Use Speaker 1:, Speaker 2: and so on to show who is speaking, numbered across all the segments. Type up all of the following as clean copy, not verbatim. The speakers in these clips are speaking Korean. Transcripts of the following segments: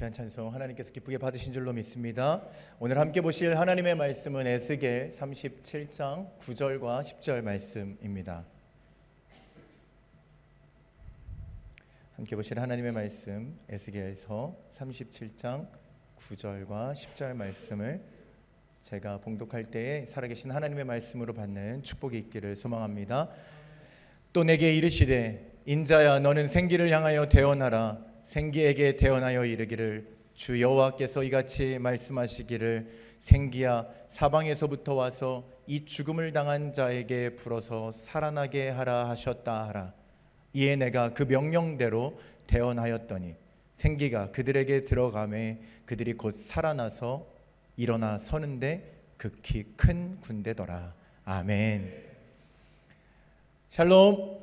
Speaker 1: 귀한 찬송 하나님께서 기쁘게 받으신 줄로 믿습니다. 오늘 함께 보실 하나님의 말씀은 에스겔 37장 9절과 10절 말씀입니다. 함께 보실 하나님의 말씀 에스겔서 37장 9절과 10절 말씀을 제가 봉독할 때에 살아계신 하나님의 말씀으로 받는 축복이 있기를 소망합니다. 또 내게 이르시되 인자야 너는 생기를 향하여 대언하라. 생기에게 대언하여 이르기를 주 여호와께서 이같이 말씀하시기를 생기야 사방에서부터 와서 이 죽음을 당한 자에게 불어서 살아나게 하라 하셨다 하라. 이에 내가 그 명령대로 대언하였더니 생기가 그들에게 들어가매 그들이 곧 살아나서 일어나 서는데 극히 큰 군대더라. 아멘. 샬롬.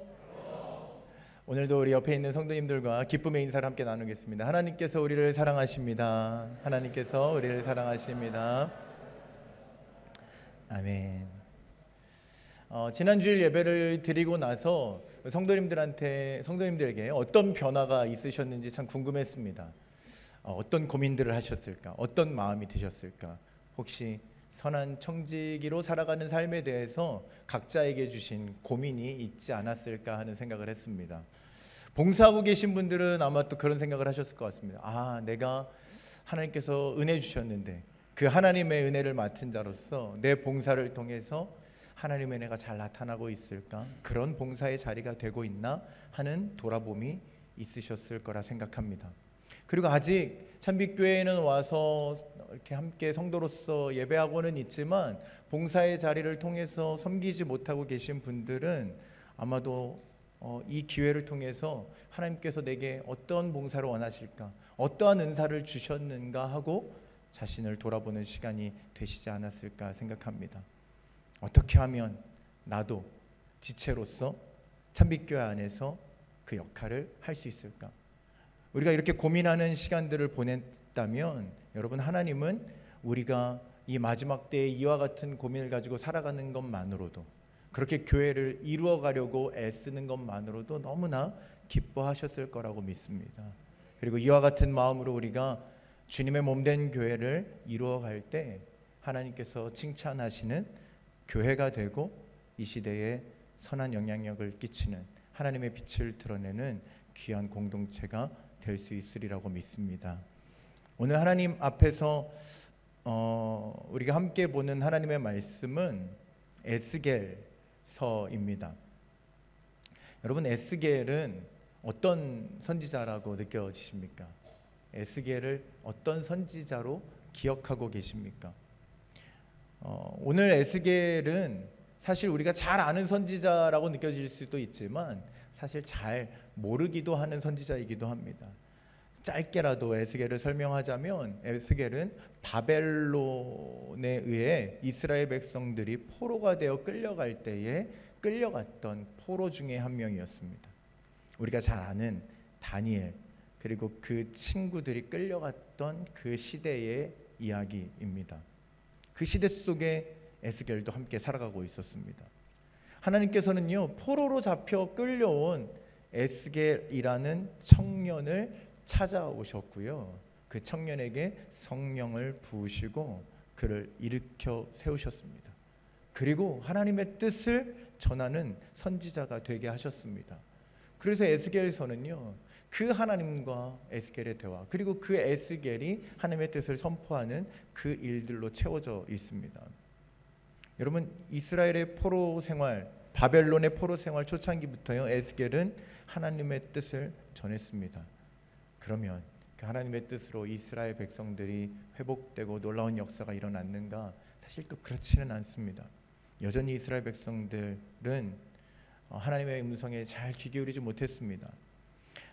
Speaker 1: 오늘도 우리 옆에 있는 성도님들과 기쁨의 인사를 함께 나누겠습니다. 하나님께서 우리를 사랑하십니다. 하나님께서 우리를 사랑하십니다. 아멘. 지난주일 예배를 드리고 나서 성도님들에게 어떤 변화가 있으셨는지 참 궁금했습니다. 어떤 고민들을 하셨을까? 어떤 마음이 드셨을까? 혹시 선한 청지기로 살아가는 삶에 대해서 각자에게 주신 고민이 있지 않았을까 하는 생각을 했습니다. 봉사하고 계신 분들은 아마 또 그런 생각을 하셨을 것 같습니다. 내가 하나님께서 은혜 주셨는데 그 하나님의 은혜를 맡은 자로서 내 봉사를 통해서 하나님의 은혜가 잘 나타나고 있을까? 그런 봉사의 자리가 되고 있나? 하는 돌아봄이 있으셨을 거라 생각합니다. 그리고 아직 참빛교회에는 와서 이렇게 함께 성도로서 예배하고는 있지만 봉사의 자리를 통해서 섬기지 못하고 계신 분들은 아마도 이 기회를 통해서 하나님께서 내게 어떤 봉사를 원하실까, 어떠한 은사를 주셨는가 하고 자신을 돌아보는 시간이 되시지 않았을까 생각합니다. 어떻게 하면 나도 지체로서 참빛교회 안에서 그 역할을 할 수 있을까? 우리가 이렇게 고민하는 시간들을 보냈다면 여러분, 하나님은 우리가 이 마지막 때에 이와 같은 고민을 가지고 살아가는 것만으로도, 그렇게 교회를 이루어가려고 애쓰는 것만으로도 너무나 기뻐하셨을 거라고 믿습니다. 그리고 이와 같은 마음으로 우리가 주님의 몸된 교회를 이루어갈 때 하나님께서 칭찬하시는 교회가 되고 이 시대에 선한 영향력을 끼치는 하나님의 빛을 드러내는 귀한 공동체가 될 수 있으리라고 믿습니다. 오늘 하나님 앞에서 우리가 함께 보는 하나님의 말씀은 에스겔서입니다. 여러분, 에스겔은 어떤 선지자라고 느껴지십니까? 에스겔을 어떤 선지자로 기억하고 계십니까? 오늘 에스겔은 사실 우리가 잘 아는 선지자라고 느껴질 수도 있지만 사실 잘 모르기도 하는 선지자이기도 합니다. 짧게라도 에스겔을 설명하자면 에스겔은 바벨론에 의해 이스라엘 백성들이 포로가 되어 끌려갈 때에 끌려갔던 포로 중에 한 명이었습니다. 우리가 잘 아는 다니엘, 그리고 그 친구들이 끌려갔던 그 시대의 이야기입니다. 그 시대 속에 에스겔도 함께 살아가고 있었습니다. 하나님께서는요, 포로로 잡혀 끌려온 에스겔이라는 청년을 찾아오셨고요, 그 청년에게 성령을 부으시고 그를 일으켜 세우셨습니다. 그리고 하나님의 뜻을 전하는 선지자가 되게 하셨습니다. 그래서 에스겔서는요, 그 하나님과 에스겔의 대화, 그리고 그 에스겔이 하나님의 뜻을 선포하는 그 일들로 채워져 있습니다. 여러분, 이스라엘의 포로 생활, 바벨론의 포로 생활 초창기부터요, 에스겔은 하나님의 뜻을 전했습니다. 그러면 그 하나님의 뜻으로 이스라엘 백성들이 회복되고 놀라운 역사가 일어났는가? 사실 또 그렇지는 않습니다. 여전히 이스라엘 백성들은 하나님의 음성에 잘 귀 기울이지 못했습니다.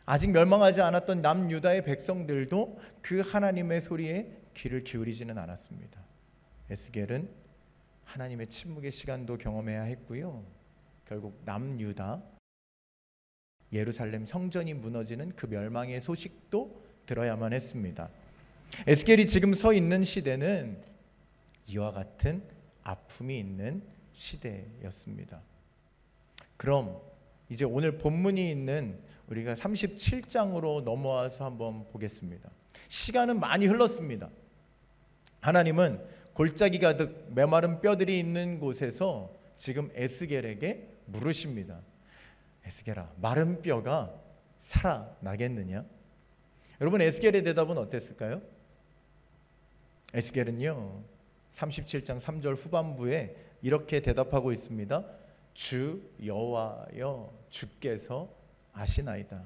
Speaker 1: 아직 멸망하지 않았던 남유다의 백성들도 그 하나님의 소리에 귀를 기울이지는 않았습니다. 에스겔은 하나님의 침묵의 시간도 경험해야 했고요, 결국 남유다, 예루살렘 성전이 무너지는 그 멸망의 소식도 들어야만 했습니다. 에스겔이 지금 서 있는 시대는 이와 같은 아픔이 있는 시대였습니다. 그럼 이제 오늘 본문이 있는 우리가 37장으로 넘어와서 한번 보겠습니다. 시간은 많이 흘렀습니다. 하나님은 골짜기 가득 메마른 뼈들이 있는 곳에서 지금 에스겔에게 물으십니다. 에스겔아, 마른 뼈가 살아나겠느냐? 여러분, 에스겔의 대답은 어땠을까요? 에스겔은요 37장 3절 후반부에 이렇게 대답하고 있습니다. 주 여호와여, 주께서 아시나이다.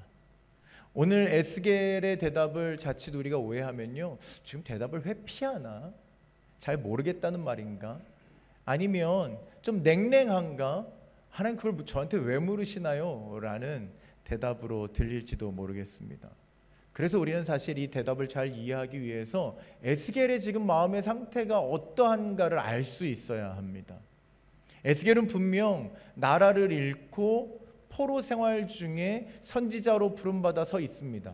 Speaker 1: 오늘 에스겔의 대답을 자칫 우리가 오해하면요, 지금 대답을 회피하나? 잘 모르겠다는 말인가? 아니면 좀 냉랭한가? 하나님 그걸 저한테 왜 물으시나요? 라는 대답으로 들릴지도 모르겠습니다. 그래서 우리는 사실 이 대답을 잘 이해하기 위해서 에스겔의 지금 마음의 상태가 어떠한가를 알 수 있어야 합니다. 에스겔은 분명 나라를 잃고 포로 생활 중에 선지자로 부름받아 서 있습니다.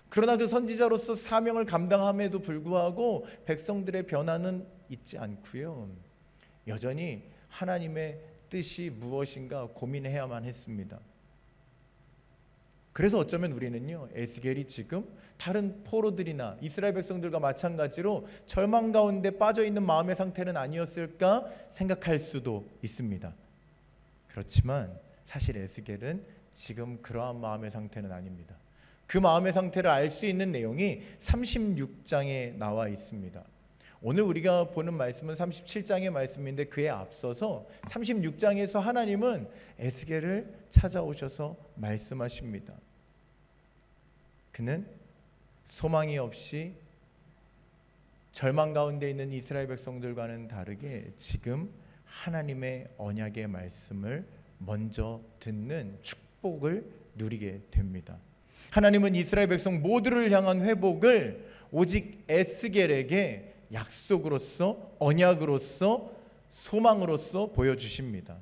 Speaker 1: 그러나 그 선지자로서 사명을 감당함에도 불구하고 백성들의 변화는 있지 않고요, 여전히 하나님의 뜻이 무엇인가 고민해야만 했습니다. 그래서 어쩌면 우리는요, 에스겔이 지금 다른 포로들이나 이스라엘 백성들과 마찬가지로 절망 가운데 빠져있는 마음의 상태는 아니었을까 생각할 수도 있습니다. 그렇지만 사실 에스겔은 지금 그러한 마음의 상태는 아닙니다. 그 마음의 상태를 알 수 있는 내용이 36장에 나와 있습니다. 오늘 우리가 보는 말씀은 37장의 말씀인데 그에 앞서서 36장에서 하나님은 에스겔을 찾아오셔서 말씀하십니다. 그는 소망이 없이 절망 가운데 있는 이스라엘 백성들과는 다르게 지금 하나님의 언약의 말씀을 먼저 듣는 축복을 누리게 됩니다. 하나님은 이스라엘 백성 모두를 향한 회복을 오직 에스겔에게 약속으로서, 언약으로서, 소망으로서 보여주십니다.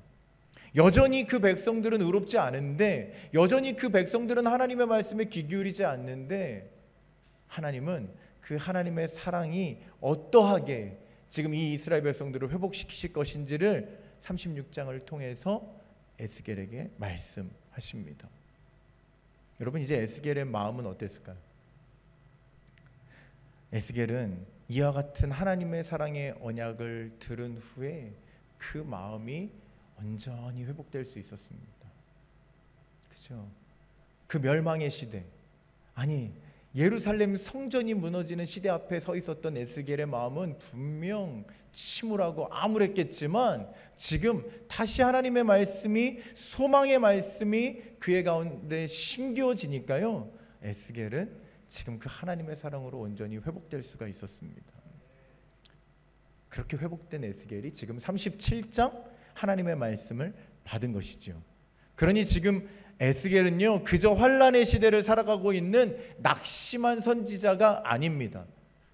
Speaker 1: 여전히 그 백성들은 의롭지 않은데, 여전히 그 백성들은 하나님의 말씀에 귀 기울이지 않는데, 하나님은 그 하나님의 사랑이 어떠하게 지금 이 이스라엘 백성들을 회복시키실 것인지를 36장을 통해서 에스겔에게 말씀하십니다. 여러분, 이제 에스겔의 마음은 어땠을까요? 에스겔은 이와 같은 하나님의 사랑의 언약을 들은 후에 그 마음이 온전히 회복될 수 있었습니다. 그죠? 그 멸망의 시대, 아니 예루살렘 성전이 무너지는 시대 앞에 서 있었던 에스겔의 마음은 분명 침울하고 암울했겠지만 지금 다시 하나님의 말씀이, 소망의 말씀이 그의 가운데 심겨지니까요, 에스겔은 지금 그 하나님의 사랑으로 온전히 회복될 수가 있었습니다. 그렇게 회복된 에스겔이 지금 37장 하나님의 말씀을 받은 것이죠. 그러니 지금 에스겔은요, 그저 환란의 시대를 살아가고 있는 낙심한 선지자가 아닙니다.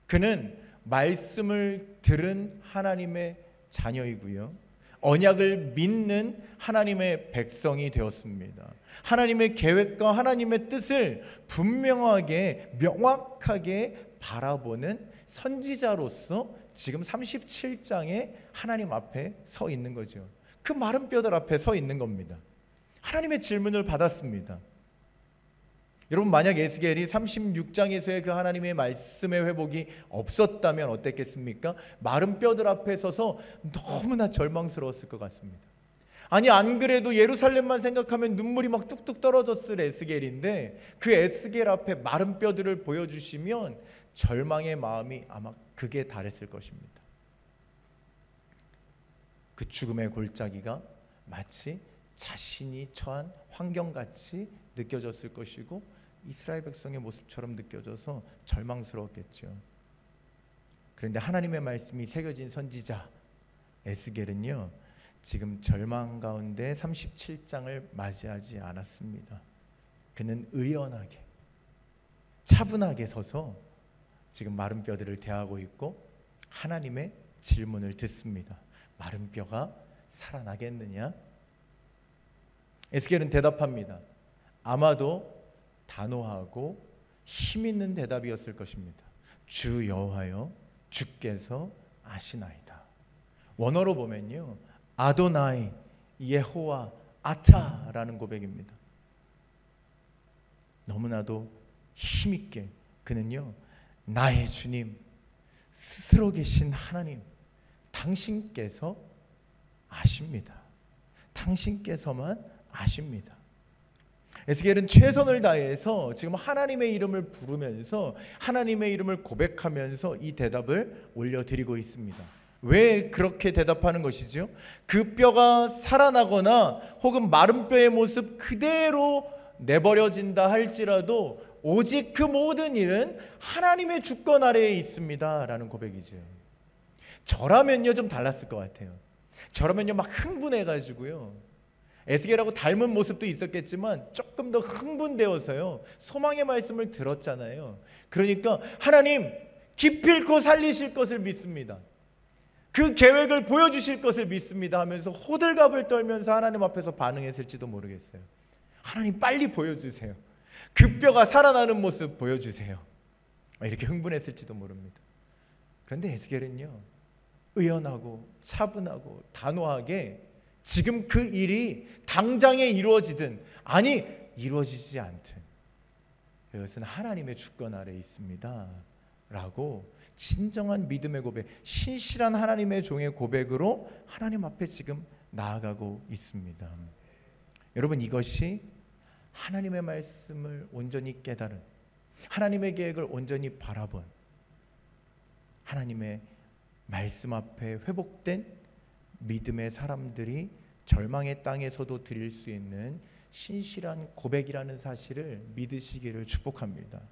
Speaker 1: 그는 말씀을 들은 하나님의 자녀이고요, 언약을 믿는 하나님의 백성이 되었습니다. 하나님의 계획과 하나님의 뜻을 분명하게, 명확하게 바라보는 선지자로서 지금 37장에 하나님 앞에 서 있는 거죠. 그 마른 뼈들 앞에 서 있는 겁니다. 하나님의 질문을 받았습니다. 여러분, 만약 에스겔이 36장에서의 그 하나님의 말씀의 회복이 없었다면 어땠겠습니까? 마른 뼈들 앞에 서서 너무나 절망스러웠을 것 같습니다. 아니, 안 그래도 예루살렘만 생각하면 눈물이 막 뚝뚝 떨어졌을 에스겔인데 그 에스겔 앞에 마른 뼈들을 보여주시면 절망의 마음이 아마 극에 달했을 것입니다. 그 죽음의 골짜기가 마치 자신이 처한 환경같이 느껴졌을 것이고 이스라엘 백성의 모습처럼 느껴져서 절망스러웠겠죠. 그런데 하나님의 말씀이 새겨진 선지자 에스겔은요, 지금 절망 가운데 37장을 맞이하지 않았습니다. 그는 의연하게, 차분하게 서서 지금 마른 뼈들을 대하고 있고 하나님의 질문을 듣습니다. 마른 뼈가 살아나겠느냐? 에스겔은 대답합니다. 아마도 단호하고 힘있는 대답이었을 것입니다. 주 여호와여, 주께서 아시나이다. 원어로 보면요, 아도나이 예호와 아타라는 고백입니다. 너무나도 힘있게 그는요, 나의 주님, 스스로 계신 하나님, 당신께서 아십니다. 당신께서만 아십니다. 에스겔은 최선을 다해서 지금 하나님의 이름을 부르면서 하나님의 이름을 고백하면서 이 대답을 올려드리고 있습니다. 왜 그렇게 대답하는 것이죠? 그 뼈가 살아나거나 혹은 마른 뼈의 모습 그대로 내버려진다 할지라도 오직 그 모든 일은 하나님의 주권 아래에 있습니다 라는 고백이죠. 저라면요 좀 달랐을 것 같아요. 저라면요 막 흥분해가지고요, 에스겔하고 닮은 모습도 있었겠지만 조금 더 흥분되어서요 소망의 말씀을 들었잖아요. 그러니까 하나님 기필코 살리실 것을 믿습니다, 그 계획을 보여주실 것을 믿습니다 하면서 호들갑을 떨면서 하나님 앞에서 반응했을지도 모르겠어요. 하나님 빨리 보여주세요, 그 뼈가 살아나는 모습 보여주세요, 이렇게 흥분했을지도 모릅니다. 그런데 에스겔은요 의연하고 차분하고 단호하게 지금 그 일이 당장에 이루어지든 아니 이루어지지 않든 이것은 하나님의 주권 아래에 있습니다 라고 진정한 믿음의 고백, 신실한 하나님의 종의 고백으로 하나님 앞에 지금 나아가고 있습니다. 여러분, 이것이 하나님의 말씀을 온전히 깨달은, 하나님의 계획을 온전히 바라본, 하나님의 말씀 앞에 회복된 믿음의 사람들이 절망의 땅에서도 드릴 수 있는 신실한 고백이라는 사실을 믿으시기를 축복합니다.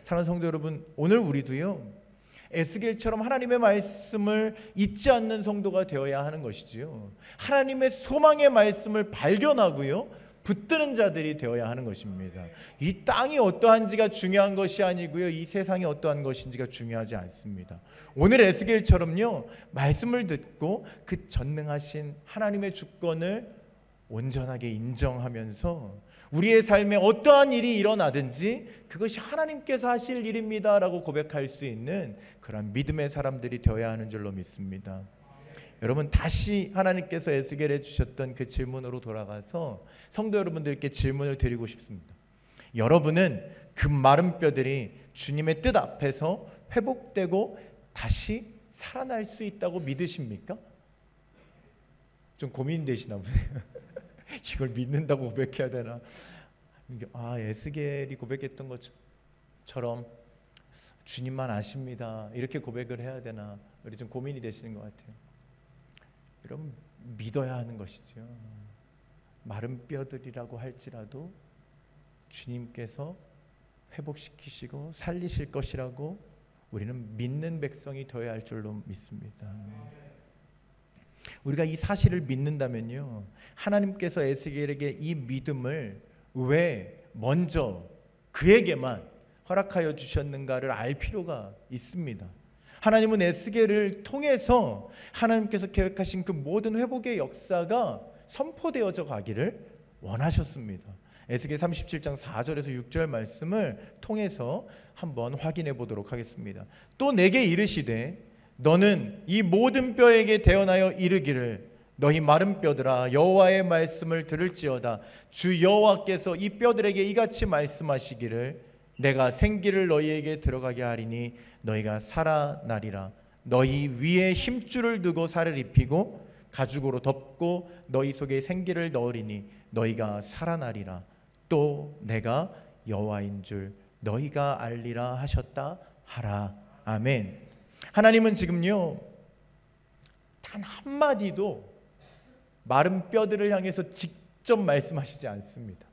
Speaker 1: 사랑하는 성도 여러분, 오늘 우리도요 에스겔처럼 하나님의 말씀을 잊지 않는 성도가 되어야 하는 것이지요, 하나님의 소망의 말씀을 발견하고요 붙드는 자들이 되어야 하는 것입니다. 이 땅이 어떠한지가 중요한 것이 아니고요, 이 세상이 어떠한 것인지가 중요하지 않습니다. 오늘 에스겔처럼요 말씀을 듣고 그 전능하신 하나님의 주권을 온전하게 인정하면서 우리의 삶에 어떠한 일이 일어나든지 그것이 하나님께서 하실 일입니다 라고 고백할 수 있는 그런 믿음의 사람들이 되어야 하는 줄로 믿습니다. 여러분, 다시 하나님께서 에스겔에 주셨던 그 질문으로 돌아가서 성도 여러분들께 질문을 드리고 싶습니다. 여러분은 그 마른 뼈들이 주님의 뜻 앞에서 회복되고 다시 살아날 수 있다고 믿으십니까? 좀 고민되시나 보네요. 이걸 믿는다고 고백해야 되나? 에스겔이 고백했던 것처럼 주님만 아십니다 이렇게 고백을 해야 되나? 우리 좀 고민이 되시는 것 같아요. 여러분, 믿어야 하는 것이죠. 마른 뼈들이라고 할지라도 주님께서 회복시키시고 살리실 것이라고 우리는 믿는 백성이 되어야 할 줄로 믿습니다. 우리가 이 사실을 믿는다면요, 하나님께서 에스겔에게 이 믿음을 왜 먼저 그에게만 허락하여 주셨는가를 알 필요가 있습니다. 하나님은 에스겔을 통해서 하나님께서 계획하신 그 모든 회복의 역사가 선포되어져 가기를 원하셨습니다. 에스겔 37장 4절에서 6절 말씀을 통해서 한번 확인해 보도록 하겠습니다. 또 내게 이르시되 너는 이 모든 뼈에게 대언하여 이르기를 너희 마른 뼈들아 여호와의 말씀을 들을지어다. 주 여호와께서 이 뼈들에게 이같이 말씀하시기를 내가 생기를 너희에게 들어가게 하리니 너희가 살아나리라. 너희 위에 힘줄을 두고 살을 입히고 가죽으로 덮고 너희 속에 생기를 넣으리니 너희가 살아나리라. 또 내가 여호와인 줄 너희가 알리라 하셨다 하라. 아멘. 하나님은 지금요 단 한마디도 마른 뼈들을 향해서 직접 말씀하시지 않습니다.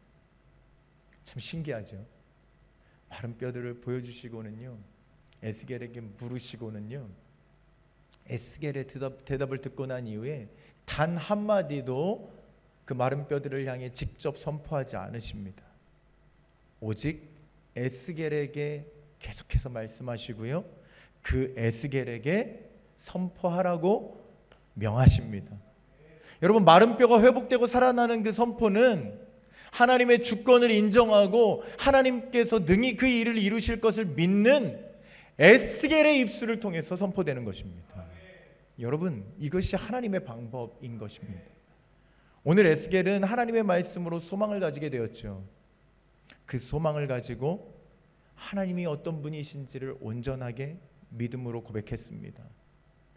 Speaker 1: 참 신기하죠. 마른 뼈들을 보여주시고는요 에스겔에게 물으시고는요 에스겔의 대답을 듣고 난 이후에 단 한마디도 그 마른 뼈들을 향해 직접 선포하지 않으십니다. 오직 에스겔에게 계속해서 말씀하시고요 그 에스겔에게 선포하라고 명하십니다. 여러분, 마른 뼈가 회복되고 살아나는 그 선포는 하나님의 주권을 인정하고 하나님께서 능히 그 일을 이루실 것을 믿는 에스겔의 입술을 통해서 선포되는 것입니다. 여러분, 이것이 하나님의 방법인 것입니다. 오늘 에스겔은 하나님의 말씀으로 소망을 가지게 되었죠. 그 소망을 가지고 하나님이 어떤 분이신지를 온전하게 믿음으로 고백했습니다.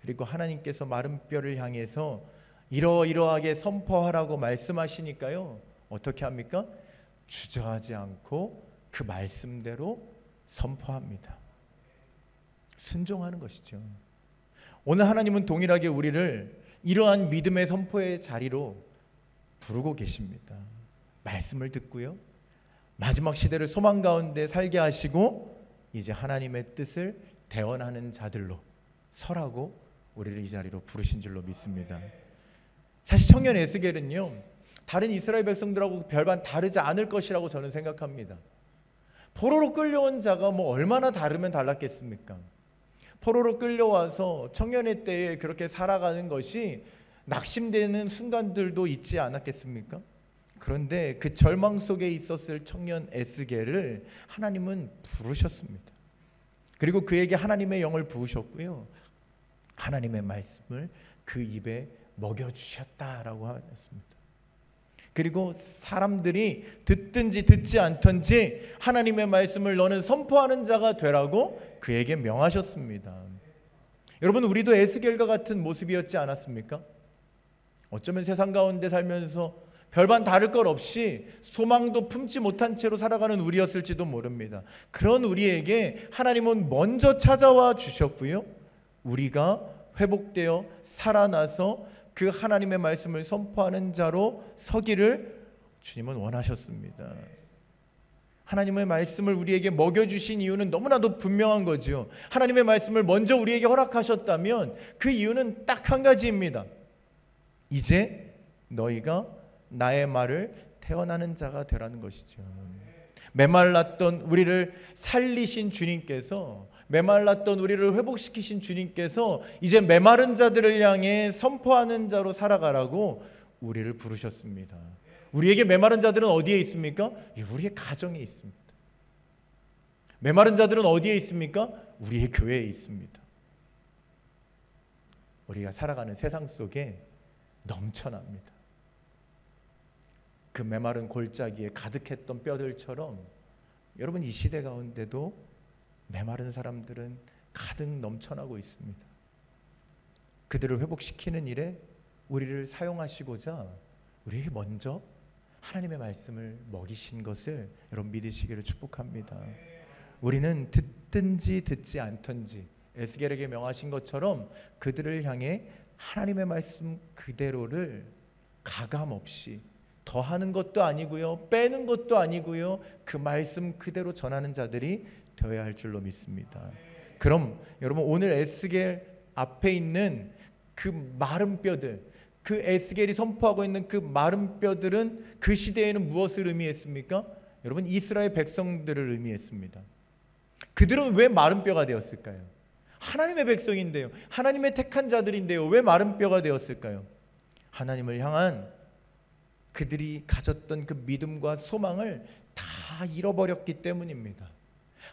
Speaker 1: 그리고 하나님께서 마른 뼈를 향해서 이러이러하게 선포하라고 말씀하시니까요, 어떻게 합니까? 주저하지 않고 그 말씀대로 선포합니다. 순종하는 것이죠. 오늘 하나님은 동일하게 우리를 이러한 믿음의 선포의 자리로 부르고 계십니다. 말씀을 듣고요, 마지막 시대를 소망 가운데 살게 하시고 이제 하나님의 뜻을 대언하는 자들로 서라고 우리를 이 자리로 부르신 줄로 믿습니다. 사실 청년 에스겔은요, 다른 이스라엘 백성들하고 별반 다르지 않을 것이라고 저는 생각합니다. 포로로 끌려온 자가 뭐 얼마나 다르면 달랐겠습니까? 포로로 끌려와서 청년의 때에 그렇게 살아가는 것이 낙심되는 순간들도 있지 않았겠습니까? 그런데 그 절망 속에 있었을 청년 에스겔을 하나님은 부르셨습니다. 그리고 그에게 하나님의 영을 부으셨고요, 하나님의 말씀을 그 입에 먹여주셨다라고 하였습니다. 그리고 사람들이 듣든지 듣지 않든지 하나님의 말씀을 너는 선포하는 자가 되라고 그에게 명하셨습니다. 여러분, 우리도 에스겔과 같은 모습이었지 않았습니까? 어쩌면 세상 가운데 살면서 별반 다를 것 없이 소망도 품지 못한 채로 살아가는 우리였을지도 모릅니다. 그런 우리에게 하나님은 먼저 찾아와 주셨고요, 우리가 회복되어 살아나서 그 하나님의 말씀을 선포하는 자로 서기를 주님은 원하셨습니다. 하나님의 말씀을 우리에게 먹여주신 이유는 너무나도 분명한 거죠. 하나님의 말씀을 먼저 우리에게 허락하셨다면 그 이유는 딱 한 가지입니다. 이제 너희가 나의 말을 태어나는 자가 되라는 것이죠. 메말랐던 우리를 살리신 주님께서, 메말랐던 우리를 회복시키신 주님께서 이제 메마른 자들을 향해 선포하는 자로 살아가라고 우리를 부르셨습니다. 우리에게 메마른 자들은 어디에 있습니까? 우리의 가정에 있습니다. 메마른 자들은 어디에 있습니까? 우리의 교회에 있습니다. 우리가 살아가는 세상 속에 넘쳐납니다. 그 메마른 골짜기에 가득했던 뼈들처럼 여러분, 이 시대 가운데도 메마른 사람들은 가득 넘쳐나고 있습니다. 그들을 회복시키는 일에 우리를 사용하시고자 우리에게 먼저 하나님의 말씀을 먹이신 것을 여러분 믿으시기를 축복합니다. 우리는 듣든지 듣지 않든지 에스겔에게 명하신 것처럼 그들을 향해 하나님의 말씀 그대로를 가감없이 더하는 것도 아니고요, 빼는 것도 아니고요, 그 말씀 그대로 전하는 자들이 되어야 할 줄로 믿습니다. 그럼 여러분, 오늘 에스겔 앞에 있는 그 마른 뼈들, 그 에스겔이 선포하고 있는 그 마른 뼈들은 그 시대에는 무엇을 의미했습니까? 여러분, 이스라엘 백성들을 의미했습니다. 그들은 왜 마른 뼈가 되었을까요? 하나님의 백성인데요, 하나님의 택한 자들인데요, 왜 마른 뼈가 되었을까요? 하나님을 향한 그들이 가졌던 그 믿음과 소망을 다 잃어버렸기 때문입니다.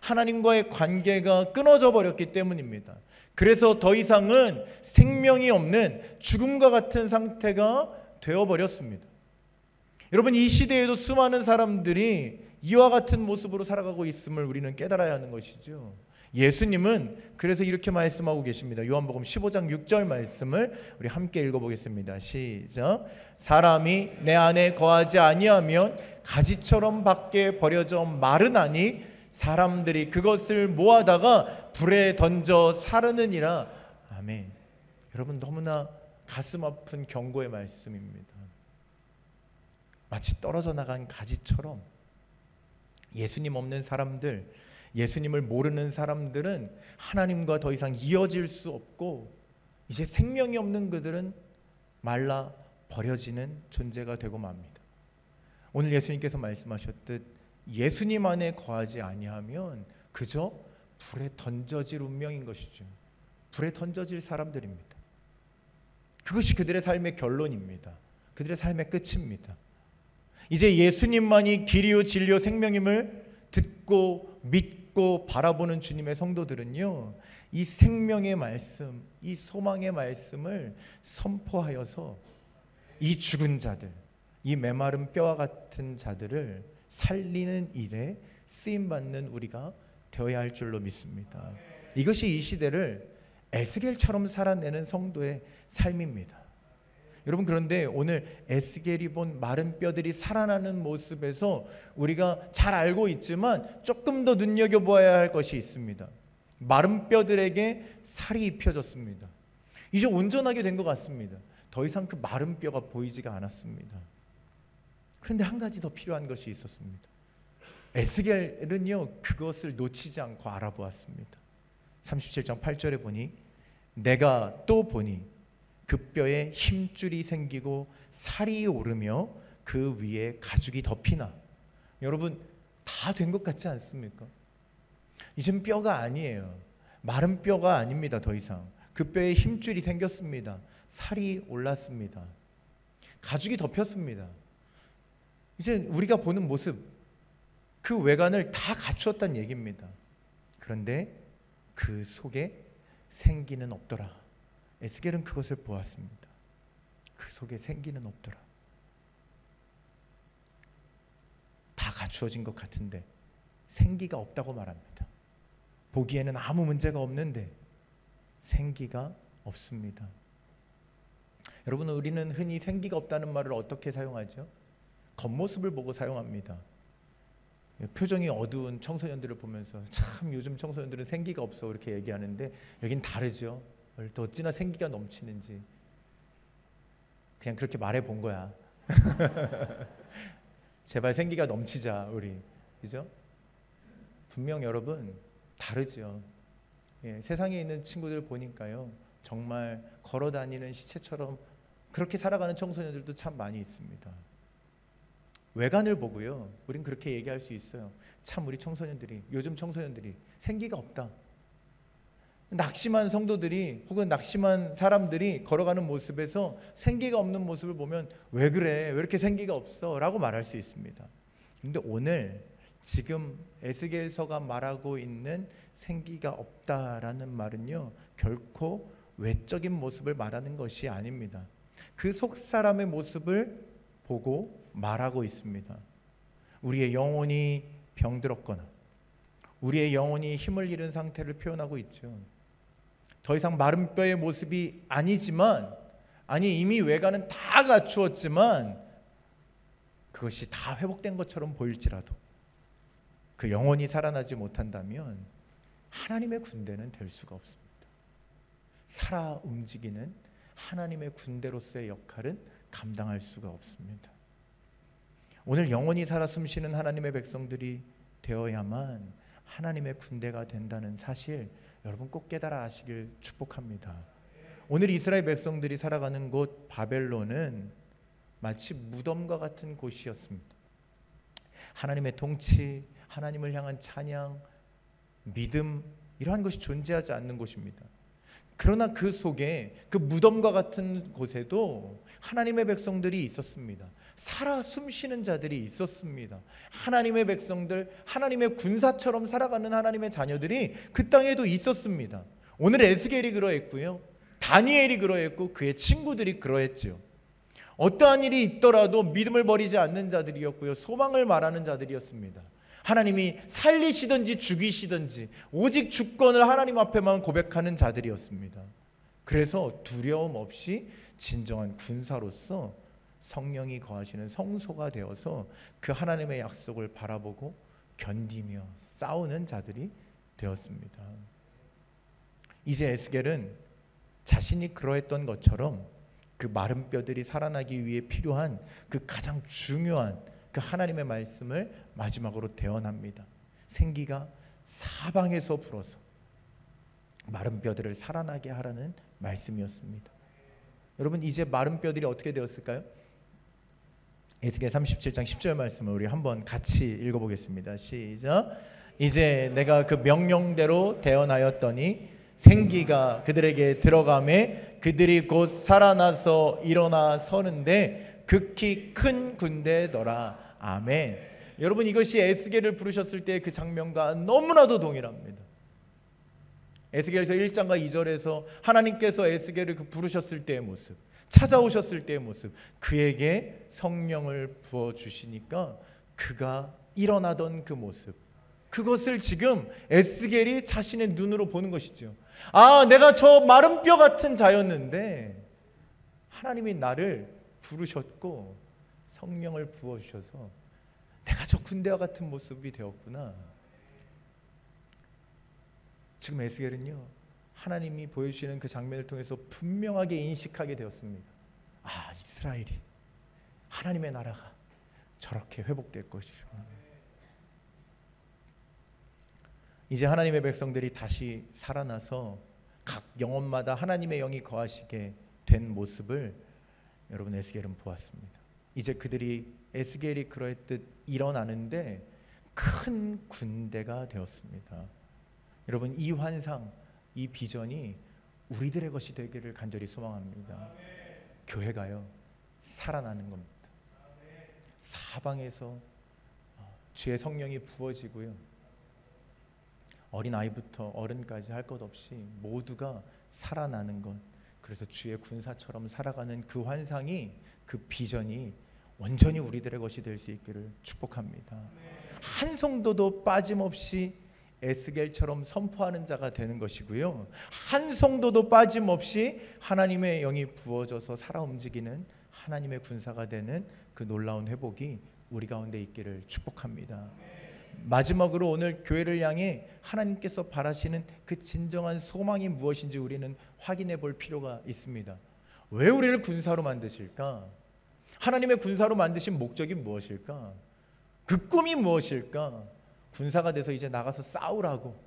Speaker 1: 하나님과의 관계가 끊어져 버렸기 때문입니다. 그래서 더 이상은 생명이 없는 죽음과 같은 상태가 되어버렸습니다. 여러분, 이 시대에도 수많은 사람들이 이와 같은 모습으로 살아가고 있음을 우리는 깨달아야 하는 것이죠. 예수님은 그래서 이렇게 말씀하고 계십니다. 요한복음 15장 6절 말씀을 우리 함께 읽어보겠습니다. 시작. 사람이 내 안에 거하지 아니하면 가지처럼 밖에 버려져 마르나니 사람들이 그것을 모아다가 불에 던져 사르느니라. 아멘. 여러분, 너무나 가슴 아픈 경고의 말씀입니다. 마치 떨어져 나간 가지처럼 예수님 없는 사람들, 예수님을 모르는 사람들은 하나님과 더 이상 이어질 수 없고 이제 생명이 없는 그들은 말라 버려지는 존재가 되고 맙니다. 오늘 예수님께서 말씀하셨듯 예수님 안에 거하지 아니하면 그저 불에 던져질 운명인 것이죠. 불에 던져질 사람들입니다. 그것이 그들의 삶의 결론입니다. 그들의 삶의 끝입니다. 이제 예수님만이 길이요 진리요 생명임을 듣고 믿고 바라보는 주님의 성도들은요, 이 생명의 말씀, 이 소망의 말씀을 선포하여서 이 죽은 자들, 이 메마른 뼈와 같은 자들을 살리는 일에 쓰임받는 우리가 되어야 할 줄로 믿습니다. 이것이 이 시대를 에스겔처럼 살아내는 성도의 삶입니다. 여러분, 그런데 오늘 에스겔이 본 마른 뼈들이 살아나는 모습에서 우리가 잘 알고 있지만 조금 더 눈여겨보아야 할 것이 있습니다. 마른 뼈들에게 살이 입혀졌습니다. 이제 온전하게 된 것 같습니다. 더 이상 그 마른 뼈가 보이지가 않았습니다. 그런데 한 가지 더 필요한 것이 있었습니다. 에스겔은요, 그것을 놓치지 않고 알아보았습니다. 37장 8절에 보니 내가 또 보니 그 뼈에 힘줄이 생기고 살이 오르며 그 위에 가죽이 덮이나. 여러분, 다 된 것 같지 않습니까? 이젠 뼈가 아니에요. 마른 뼈가 아닙니다. 더 이상 그 뼈에 힘줄이 생겼습니다. 살이 올랐습니다. 가죽이 덮였습니다. 이제 우리가 보는 모습, 그 외관을 다 갖추었다는 얘기입니다. 그런데 그 속에 생기는 없더라. 에스겔은 그것을 보았습니다. 그 속에 생기는 없더라. 다 갖추어진 것 같은데 생기가 없다고 말합니다. 보기에는 아무 문제가 없는데 생기가 없습니다. 여러분, 우리는 흔히 생기가 없다는 말을 어떻게 사용하죠? 겉모습을 보고 사용합니다. 표정이 어두운 청소년들을 보면서 참 요즘 청소년들은 생기가 없어 이렇게 얘기하는데 여긴 다르죠. 어찌나 생기가 넘치는지 그냥 그렇게 말해 본 거야. 제발 생기가 넘치자 우리, 그죠? 분명 여러분 다르죠. 세상에 있는 친구들 보니까요, 정말 걸어다니는 시체처럼 그렇게 살아가는 청소년들도 참 많이 있습니다. 외관을 보고요, 우린 그렇게 얘기할 수 있어요. 참 우리 청소년들이, 요즘 청소년들이 생기가 없다. 낙심한 성도들이 혹은 낙심한 사람들이 걸어가는 모습에서 생기가 없는 모습을 보면 왜 그래? 왜 이렇게 생기가 없어? 라고 말할 수 있습니다. 그런데 오늘 지금 에스겔서가 말하고 있는 생기가 없다라는 말은요, 결코 외적인 모습을 말하는 것이 아닙니다. 그 속 사람의 모습을 보고 말하고 있습니다. 우리의 영혼이 병들었거나 우리의 영혼이 힘을 잃은 상태를 표현하고 있죠. 더 이상 마른 뼈의 모습이 아니지만, 아니 이미 외관은 다 갖추었지만 그것이 다 회복된 것처럼 보일지라도 그 영혼이 살아나지 못한다면 하나님의 군대는 될 수가 없습니다. 살아 움직이는 하나님의 군대로서의 역할은 감당할 수가 없습니다. 오늘 영원히 살아 숨쉬는 하나님의 백성들이 되어야만 하나님의 군대가 된다는 사실, 여러분 꼭 깨달아 아시길 축복합니다. 오늘 이스라엘 백성들이 살아가는 곳 바벨론은 마치 무덤과 같은 곳이었습니다. 하나님의 통치, 하나님을 향한 찬양, 믿음, 이러한 것이 존재하지 않는 곳입니다. 그러나 그 속에, 그 무덤과 같은 곳에도 하나님의 백성들이 있었습니다. 살아 숨쉬는 자들이 있었습니다. 하나님의 백성들, 하나님의 군사처럼 살아가는 하나님의 자녀들이 그 땅에도 있었습니다. 오늘 에스겔이 그러했고요, 다니엘이 그러했고 그의 친구들이 그러했지요. 어떠한 일이 있더라도 믿음을 버리지 않는 자들이었고요, 소망을 말하는 자들이었습니다. 하나님이 살리시든지 죽이시든지 오직 주권을 하나님 앞에만 고백하는 자들이었습니다. 그래서 두려움 없이 진정한 군사로서 성령이 거하시는 성소가 되어서 그 하나님의 약속을 바라보고 견디며 싸우는 자들이 되었습니다. 이제 에스겔은 자신이 그러했던 것처럼 그 마른 뼈들이 살아나기 위해 필요한 그 가장 중요한 그 하나님의 말씀을 마지막으로 대언합니다. 생기가 사방에서 불어서 마른 뼈들을 살아나게 하라는 말씀이었습니다. 여러분, 이제 마른 뼈들이 어떻게 되었을까요? 에스겔 37장 10절 말씀을 우리 한번 같이 읽어보겠습니다. 시작. 이제 내가 그 명령대로 대언하였더니 생기가 그들에게 들어가매 그들이 곧 살아나서 일어나 서는데 극히 큰 군대더라. 아멘. 여러분, 이것이 에스겔을 부르셨을 때 그 장면과 너무나도 동일합니다. 에스겔서 1장과 2절에서 하나님께서 에스겔을 부르셨을 때의 모습, 찾아오셨을 때의 모습, 그에게 성령을 부어주시니까 그가 일어나던 그 모습, 그것을 지금 에스겔이 자신의 눈으로 보는 것이죠. 아, 내가 저 마른 뼈 같은 자였는데 하나님이 나를 부르셨고 성령을 부어주셔서 내가 저 군대와 같은 모습이 되었구나. 지금 에스겔은요, 하나님이 보여주시는 그 장면을 통해서 분명하게 인식하게 되었습니다. 아, 이스라엘이, 하나님의 나라가 저렇게 회복될 것이구나. 이제 하나님의 백성들이 다시 살아나서 각 영혼마다 하나님의 영이 거하시게 된 모습을 여러분 에스겔은 보았습니다. 이제 그들이 에스겔이 그러했듯 일어나는데 큰 군대가 되었습니다. 여러분, 이 환상, 이 비전이 우리들의 것이 되기를 간절히 소망합니다. 교회가요, 살아나는 겁니다. 사방에서 주의 성령이 부어지고요, 어린아이부터 어른까지 할 것 없이 모두가 살아나는 것, 그래서 주의 군사처럼 살아가는 그 환상이, 그 비전이 온전히 우리들의 것이 될 수 있기를 축복합니다. 한 성도도 빠짐없이 에스겔처럼 선포하는 자가 되는 것이고요, 한 성도도 빠짐없이 하나님의 영이 부어져서 살아 움직이는 하나님의 군사가 되는 그 놀라운 회복이 우리 가운데 있기를 축복합니다. 마지막으로 오늘 교회를 향해 하나님께서 바라시는 그 진정한 소망이 무엇인지 우리는 확인해 볼 필요가 있습니다. 왜 우리를 군사로 만드실까? 하나님의 군사로 만드신 목적이 무엇일까? 그 꿈이 무엇일까? 군사가 돼서 이제 나가서 싸우라고,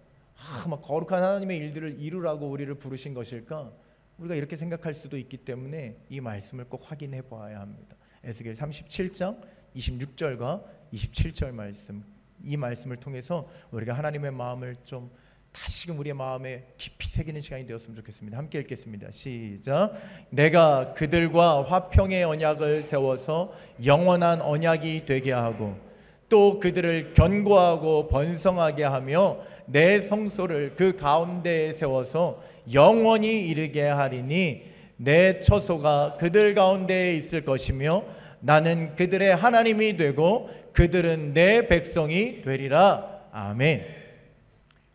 Speaker 1: 막 거룩한 하나님의 일들을 이루라고 우리를 부르신 것일까? 우리가 이렇게 생각할 수도 있기 때문에 이 말씀을 꼭 확인해 보아야 합니다. 에스겔 37장 26절과 27절 말씀, 이 말씀을 통해서 우리가 하나님의 마음을 좀 다시금 우리의 마음에 깊이 새기는 시간이 되었으면 좋겠습니다. 함께 읽겠습니다. 시작. 내가 그들과 화평의 언약을 세워서 영원한 언약이 되게 하고 또 그들을 견고하고 번성하게 하며 내 성소를 그 가운데에 세워서 영원히 이르게 하리니 내 처소가 그들 가운데에 있을 것이며 나는 그들의 하나님이 되고 그들은 내 백성이 되리라. 아멘.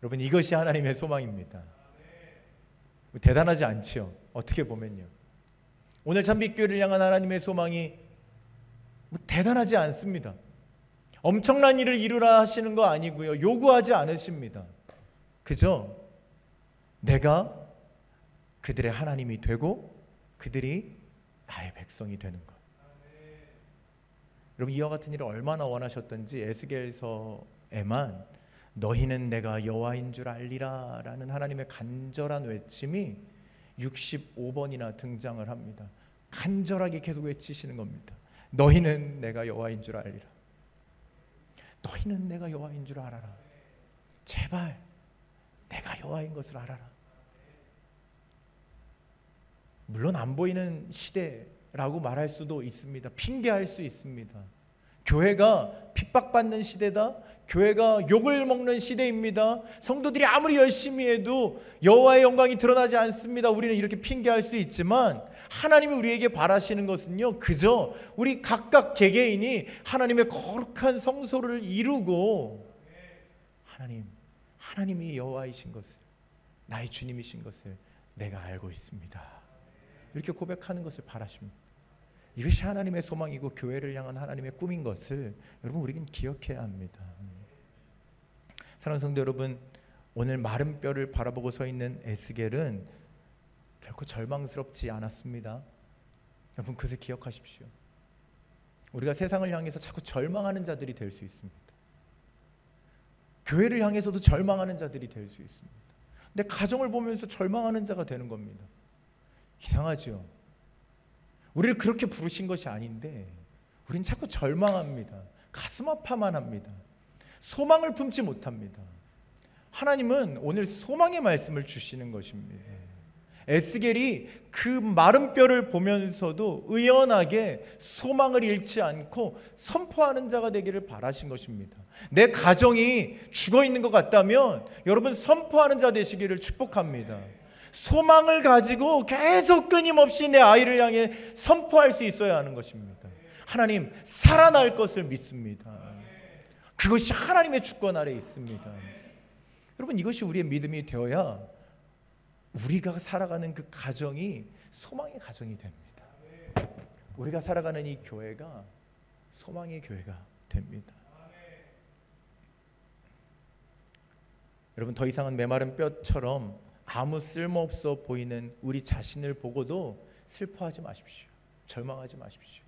Speaker 1: 여러분, 이것이 하나님의 소망입니다. 대단하지 않지요? 어떻게 보면요, 오늘 참빛교회를 향한 하나님의 소망이 대단하지 않습니다. 엄청난 일을 이루라 하시는 거 아니고요, 요구하지 않으십니다. 그저 내가 그들의 하나님이 되고 그들이 나의 백성이 되는 것. 여러분, 이와 같은 일을 얼마나 원하셨던지 에스겔서에만 너희는 내가 여호와인 줄 알리라 라는 하나님의 간절한 외침이 65번이나 등장을 합니다. 간절하게 계속 외치시는 겁니다. 너희는 내가 여호와인 줄 알리라. 너희는 내가 여호와인 줄 알아라. 제발 내가 여호와인 것을 알아라. 물론 안 보이는 시대라고 말할 수도 있습니다. 핑계할 수 있습니다. 교회가 핍박받는 시대다, 교회가 욕을 먹는 시대입니다, 성도들이 아무리 열심히 해도 여호와의 영광이 드러나지 않습니다. 우리는 이렇게 핑계할 수 있지만 하나님이 우리에게 바라시는 것은요, 그저 우리 각각 개개인이 하나님의 거룩한 성소를 이루고 하나님이 여호와이신 것을, 나의 주님이신 것을 내가 알고 있습니다, 이렇게 고백하는 것을 바라십니다. 이것이 하나님의 소망이고 교회를 향한 하나님의 꿈인 것을 여러분, 우리는 기억해야 합니다. 사랑하는 성도 여러분, 오늘 마른 뼈를 바라보고 서 있는 에스겔은 결코 절망스럽지 않았습니다. 여러분, 그것을 기억하십시오. 우리가 세상을 향해서 자꾸 절망하는 자들이 될 수 있습니다. 교회를 향해서도 절망하는 자들이 될 수 있습니다. 내 가정을 보면서 절망하는 자가 되는 겁니다. 이상하죠? 우리를 그렇게 부르신 것이 아닌데 우리는 자꾸 절망합니다. 가슴 아파만 합니다. 소망을 품지 못합니다. 하나님은 오늘 소망의 말씀을 주시는 것입니다. 에스겔이 그 마른 뼈를 보면서도 의연하게 소망을 잃지 않고 선포하는 자가 되기를 바라신 것입니다. 내 가정이 죽어 있는 것 같다면 여러분, 선포하는 자 되시기를 축복합니다. 소망을 가지고 계속 끊임없이 내 아이를 향해 선포할 수 있어야 하는 것입니다. 하나님, 살아날 것을 믿습니다. 그것이 하나님의 주권 아래에 있습니다. 여러분, 이것이 우리의 믿음이 되어야 우리가 살아가는 그 가정이 소망의 가정이 됩니다. 우리가 살아가는 이 교회가 소망의 교회가 됩니다. 여러분, 더 이상은 메마른 뼈처럼 아무 쓸모없어 보이는 우리 자신을 보고도 슬퍼하지 마십시오. 절망하지 마십시오.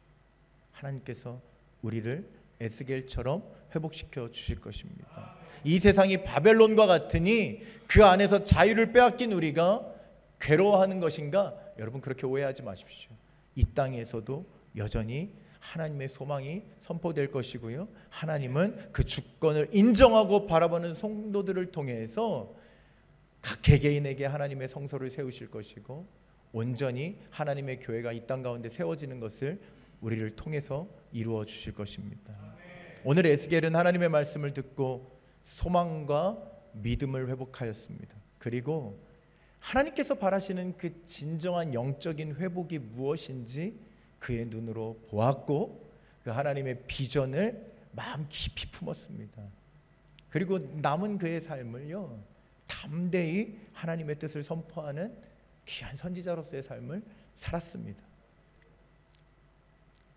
Speaker 1: 하나님께서 우리를 에스겔처럼 회복시켜 주실 것입니다. 이 세상이 바벨론과 같으니 그 안에서 자유를 빼앗긴 우리가 괴로워하는 것인가? 여러분, 그렇게 오해하지 마십시오. 이 땅에서도 여전히 하나님의 소망이 선포될 것이고요, 하나님은 그 주권을 인정하고 바라보는 성도들을 통해서 각 개개인에게 하나님의 성소를 세우실 것이고, 온전히 하나님의 교회가 이 땅 가운데 세워지는 것을 우리를 통해서 이루어 주실 것입니다. 오늘 에스겔은 하나님의 말씀을 듣고 소망과 믿음을 회복하였습니다. 그리고 하나님께서 바라시는 그 진정한 영적인 회복이 무엇인지 그의 눈으로 보았고, 그 하나님의 비전을 마음 깊이 품었습니다. 그리고 남은 그의 삶을요, 담대히 하나님의 뜻을 선포하는 귀한 선지자로서의 삶을 살았습니다.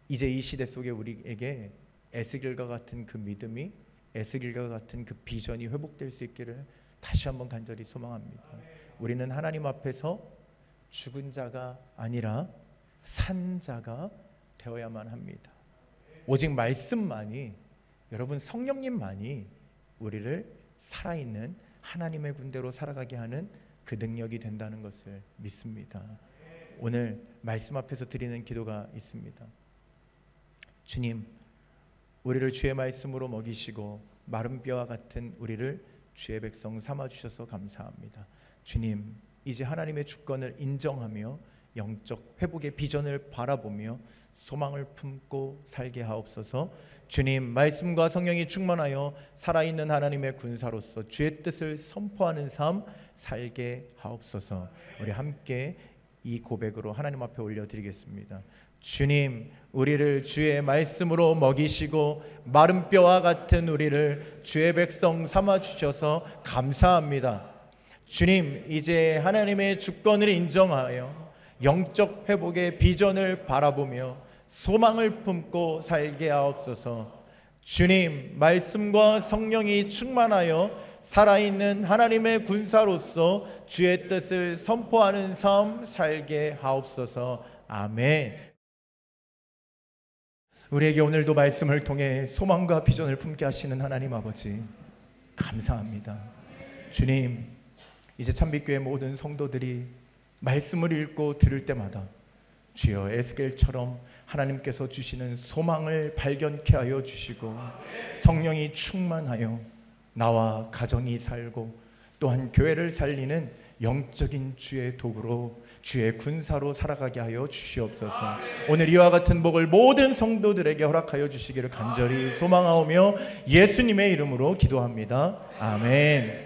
Speaker 1: 이제 이 시대 속에 우리에게 에스겔과 같은 그 믿음이, 에스겔과 같은 그 비전이 회복될 수 있기를 다시 한번 간절히 소망합니다. 우리는 하나님 앞에서 죽은 자가 아니라 산 자가 되어야만 합니다. 오직 말씀만이, 여러분 성령님만이 우리를 살아있는 하나님의 군대로 살아가게 하는 그 능력이 된다는 것을 믿습니다. 오늘 말씀 앞에서 드리는 기도가 있습니다. 주님, 우리를 주의 말씀으로 먹이시고 마른 뼈와 같은 우리를 주의 백성 삼아주셔서 감사합니다. 주님, 이제 하나님의 주권을 인정하며 영적 회복의 비전을 바라보며 소망을 품고 살게 하옵소서. 주님, 말씀과 성령이 충만하여 살아있는 하나님의 군사로서 주의 뜻을 선포하는 삶 살게 하옵소서. 우리 함께 이 고백으로 하나님 앞에 올려드리겠습니다. 주님, 우리를 주의 말씀으로 먹이시고 마른 뼈와 같은 우리를 주의 백성 삼아주셔서 감사합니다. 주님, 이제 하나님의 주권을 인정하여 영적 회복의 비전을 바라보며 소망을 품고 살게 하옵소서. 주님, 말씀과 성령이 충만하여 살아있는 하나님의 군사로서 주의 뜻을 선포하는 삶 살게 하옵소서. 아멘. 우리에게 오늘도 말씀을 통해 소망과 비전을 품게 하시는 하나님 아버지, 감사합니다. 주님, 이제 참빛교회 모든 성도들이 말씀을 읽고 들을 때마다 주여 에스겔처럼 하나님께서 주시는 소망을 발견케 하여 주시고 성령이 충만하여 나와 가정이 살고 또한 교회를 살리는 영적인 주의 도구로 주의 군사로 살아가게 하여 주시옵소서. 오늘 이와 같은 복을 모든 성도들에게 허락하여 주시기를 간절히 소망하오며 예수님의 이름으로 기도합니다. 아멘.